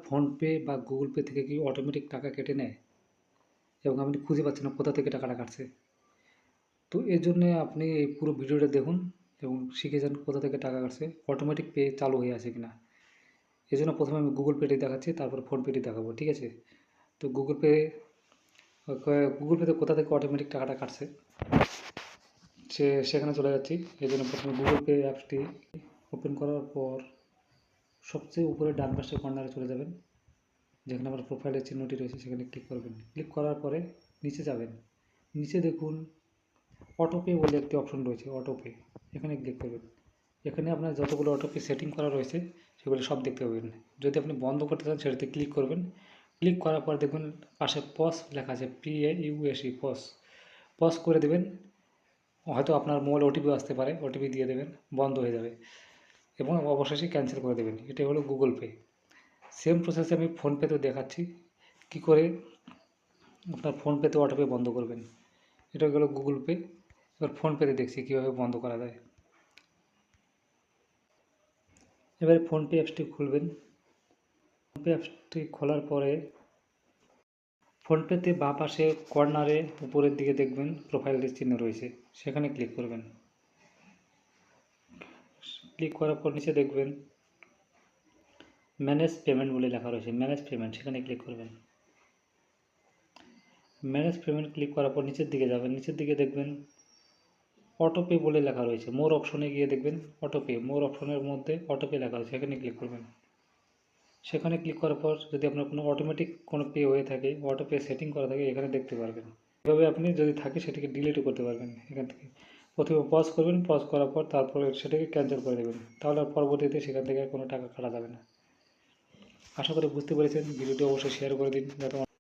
PhonePe বা Google pay থেকে কি অটোমেটিক টাকা কেটে নেয় এবং আপনি খুঁজে পাচ্ছেন না কোথা থেকে টাকাটা কাটছে। তো এর জন্যে আপনি এই পুরো ভিডিওটা দেখুন এবং শিখে যান কোথা থেকে টাকা কাটছে, অটোমেটিক পে চালু হয়ে আছে কিনা। এই জন্য প্রথমে আমি গুগল পেটি দেখাচ্ছি, তারপর ফোনপেটি দেখাবো, ঠিক আছে? তো গুগল পেতে কোথা থেকে অটোমেটিক টাকাটা কাটছে সেখানে চলে যাচ্ছি। এই জন্য প্রথমে গুগল পে অ্যাপসটি ওপেন করার পর সবচেয়ে উপরে ডান পাশে কর্নারে চলে যাবেন, যেখানে আমার প্রোফাইলের চিহ্নটি রয়েছে সেখানে ক্লিক করবেন। ক্লিক করার পরে নিচে যাবেন, নিচে দেখুন অটোপে বলে একটি অপশন রয়েছে, অটোপে, এখানে ক্লিক করবেন। এখানে আপনার যতগুলো অটোপে সেটিং করা রয়েছে সেগুলো সব দেখতে পাবেন। যদি আপনি বন্ধ করতে চান সেটাতে ক্লিক করবেন। ক্লিক করার পর দেখুন পাশে পজ লেখা আছে, PAUSE, পজ করে দেবেন। হয়তো আপনার মোবাইলে ওটিপি আসতে পারে, ওটিপি দিয়ে দেবেন, বন্ধ হয়ে যাবে এবং অবশেষে ক্যান্সেল করে দেবেন। এটাই হলো গুগল পে। সেম প্রসেসে আমি ফোনপেতেও দেখাচ্ছি কি করে আপনার ফোনপেতে অটোপে বন্ধ করবেন। এটা হলো গুগল পে। এবার ফোনপেতে দেখছি কীভাবে বন্ধ করা যায়। এবারে ফোনপে অ্যাপসটি খুলবেন। ফোনপে অ্যাপসটি খোলার পরে ফোনপেতে বাঁ পাশে কর্নারে উপরের দিকে দেখবেন প্রোফাইলের চিহ্ন রয়েছে, সেখানে ক্লিক করবেন। ক্লিক করার পর নিচে দেখবেন ম্যানেজ পেমেন্ট বলে লেখা রয়েছে, ম্যানেজ পেমেন্ট, সেখানে ক্লিক করবেন। ম্যানেজ পেমেন্ট ক্লিক করার পর নিচের দিকে যাবেন, নিচের দিকে দেখবেন অটোপে বলে লেখা রয়েছে। মোর অপশনে গিয়ে দেখবেন অটোপে, মোর অপশনের মধ্যে অটোপে লেখা রয়েছে, সেখানে ক্লিক করবেন। সেখানে ক্লিক করার পর যদি আপনার কোনো অটোমেটিক কোনো পে হয়ে থাকে, অটোপে সেটিং করা থাকে, এখানে দেখতে পারবেন। এভাবে আপনি যদি থাকে সেটাকে ডিলিটও করতে পারবেন এখান থেকে। প্রথমে পজ করবেন, পজ করার পর তারপরে সেটাকে ক্যান্সেল করে দেবেন, তাহলে আর পরবর্তীতে সেখান থেকে কোনো টাকা কাটা যাবে না। আশা করি বুঝতে পেরেছেন। ভিডিওটি অবশ্যই শেয়ার করে দিন যাতে